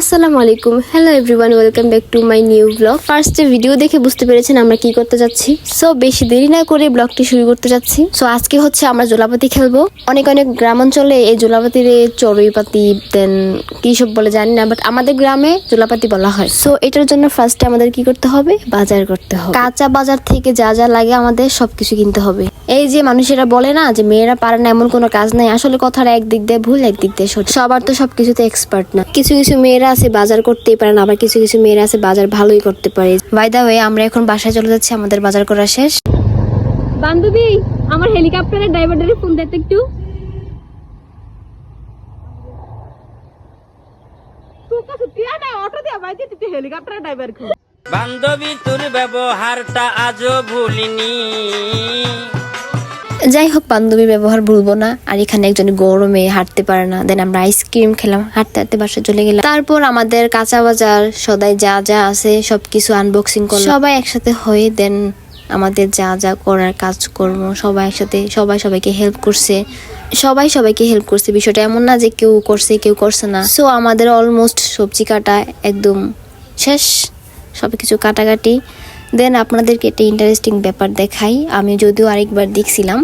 আসসালামু আলাইকুম, hello everyone, welcome back to my new blog. ফার্স্টে ভিডিও দেখে বুঝতে পেরেছেন আমরা কি করতে যাচ্ছি। সো বেশি দেরি না করে ব্লগটি শুরু করতে যাচ্ছি। সো আজকে হচ্ছে আমরা জোলাপাতি খেলবো। অনেক অনেক গ্রাম অঞ্চলে এই জোলাপাতির চড়ুইপাতি দেন কি সব বলে জানি না, বাট আমাদের গ্রামে জোলাপাতি বলা হয়। সো এটার জন্য ফার্স্টে আমাদের কি করতে হবে, বাজার করতে হবে। কাঁচা বাজার থেকে যা যা লাগে আমাদের সবকিছু কিনতে হবে। এই যে মানুষেরা বলে না যে মেয়েরা পারে না, এমন কোনো কাজ নাই। আসলে কথাটা একদিক দিয়ে ভুল, একদিক দিয়ে সঠিক। সবার তো সবকিছুতে এক্সপার্ট না। কিছু কিছু মেয়েরা আছে বাজার করতেই পারে না, আবার কিছু কিছু মেয়েরা আছে বাজার ভালোই করতে পারে। বাই দা ওয়ে, আমরা এখন বাসায় চলে যাচ্ছি, আমাদের বাজার করা শেষ। বান্ধবী, আমার হেলিকপ্টারের ড্রাইভারের ফোন দিতে একটু। বান্ধবী তোর ব্যবহারটা আজও ভুলিনি। যাই হোক, বান্ধবীর ব্যবহার ভুলবো না। আর এখানে একজন গরমে হাঁটতে পারে না, দেন আমরা আইসক্রিম খেলাম, হাঁটতে হাঁটতে বাসায় চলে গেলাম। তারপর আমাদের কাঁচা বাজার সদাই যা যা আছে সবকিছু আনবক্সিং করলাম সবাই একসাথে হয়ে। দেন আমাদের যা যা করার কাজকর্ম সবাই একসাথে, সবাই সবাইকে হেল্প করছে, সবাই সবাইকে হেল্প করছে। বিষয়টা এমন না যে কেউ করছে কেউ করছে না। সো আমাদের অলমোস্ট সবজি কাটা একদম শেষ, সবকিছু কাটাকাটি। দেন আপনাদেরকে একটা ইন্টারেস্টিং ব্যাপার দেখাই। আমি যদিও আরেকবার দেখছিলাম।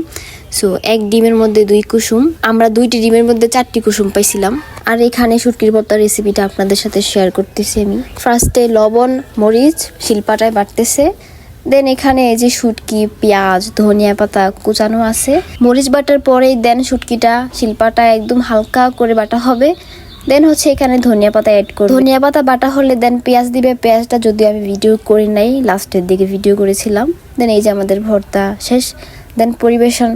সো এক ডিমের মধ্যে 2 কুসুম, আমরা 2টি ডিমের মধ্যে 4টি কুসুম পাইছিলাম। আর এখানে শুটকির ভর্তার রেসিপিটা আপনাদের সাথে শেয়ার করতেছি আমি। ফার্স্টে লবণ মরিচ শিলপাটায় বাটতেছে। দেন এখানে এই যে শুটকি, পেঁয়াজ, ধনিয়া পাতা কুচানো আছে। মরিচ বাটার পরেই দেন শুটকিটা শিলপাটা একদম হালকা করে বাটা হবে। দেন হচ্ছে এখানে ধনিয়া পাতা অ্যাড করব। ধনিয়া পাতা বাটা হলে দেন পেঁয়াজ দিবে। পেঁয়াজটা যদিও আমি ভিডিও করি নাই, লাস্টের দিকে ভিডিও করেছিলাম। দেন এই যে আমাদের ভর্তা শেষ। দেন পরিবেশন।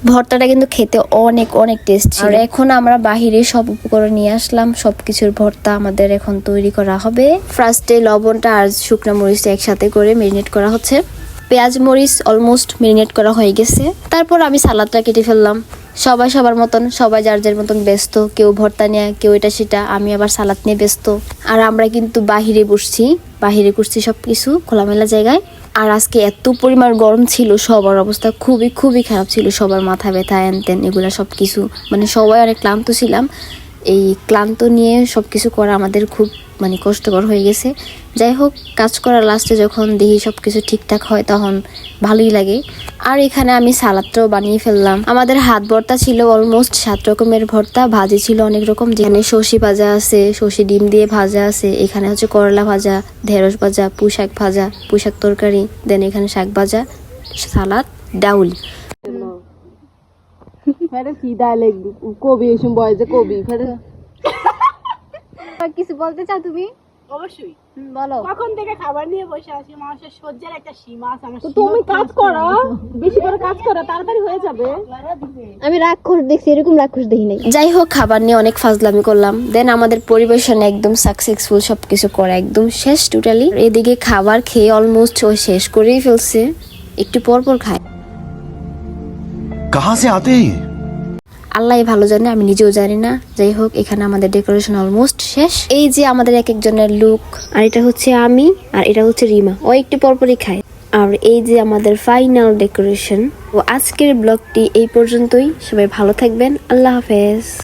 ভর্তাটা কিন্তু খেতে অনেক অনেক টেস্ট ছিল। আর এখন আমরা বাহিরে সব উপকরণ নিয়ে আসলাম, সবকিছুর ভর্তা আমাদের এখন তৈরি করা হবে। ফার্স্টে লবণটা আর শুকনো মরিচটা একসাথে করে মেরিনেট করা হচ্ছে। পেঁয়াজ মরিচ অলমোস্ট মেরিনেট করা হয়ে গেছে। তারপর আমি সালাদটা কেটে ফেললাম। সবাই সবার মতন, সবাই যার যার মতন ব্যস্ত। কেউ ভর্তা নিয়ে, কেউ এটা সেটা, আমি আবার সালাদ নিয়ে ব্যস্ত। আর আমরা কিন্তু বাহিরে বসছি, বাহিরে করছি সবকিছু খোলামেলা জায়গায়। আর আজকে এত পরিমাণ গরম ছিল, সবার অবস্থা খুবই খুবই খারাপ ছিল। সবার মাথা ব্যথা হ্যান ত্যান এগুলা সব কিছু, মানে সবাই অনেক ক্লান্ত ছিলাম। এই ক্লান্ত নিয়ে সব কিছু করা আমাদের খুব কষ্টকর হয়ে গেছে। যাই হোক, কাজ করার লাস্টে যখন দেখি সব কিছু ঠিকঠাক হয় তখন ভালোই লাগে। আর এখানে আমি সালাদটাও বানিয়ে ফেললাম। আমাদের হাত ভর্তা ছিল অলমোস্ট 7 রকমের ভর্তা, ভাজি ছিল অনেক রকম। যেখানে সর্ষে ভাজা আছে, সর্ষে ডিম দিয়ে ভাজা আছে, এখানে হচ্ছে করলা ভাজা, ঢেঁড়স ভাজা, পুঁইশাক ভাজা, পুঁইশাক তরকারি, দেন এখানে শাক ভাজা, সালাদ, ডাউল। কিছু বলতে চাও তুমি? অবশ্যই বলো। কখন থেকে খাবার নিয়ে বসে আছি, মানুষের সহ্যের একটা সীমা আছে। আমার তো তুমি কাজ করো, বেশি করে কাজ করো, তাড়াতাড়ি হয়ে যাবে। আমি রাক্ষস দেখছি, এরকম রাক্ষস দেখি নাই। যাই হোক, খাবার নিয়ে অনেক ফাজলামি করলাম। দেন আমাদের পরিবেশন একদম সাকসেসফুল, সবকিছু করা একদম শেষ টোটালি। এদিকে খাবার খেয়ে অলমোস্ট ও শেষ করেই ফেলছে, একটু পর পর খায়। কাহা সে আতে হ্যায়? আল্লাহ ভালো জানে, আমি নিজেও জানি না। যাই হোক, এখানে আমাদের ডেকোরেশন অলমোস্ট শেষ। এই যে আমাদের এক একজনের লুক, আর এটা হচ্ছে আমি, আর এটা হচ্ছে রিমা, ও একটু পরপরই খায়। আর এই যে আমাদের ফাইনাল ডেকোরেশন। তো আজকের ব্লগটি এই পর্যন্তই। সবাই ভালো থাকবেন, আল্লাহ হাফেজ।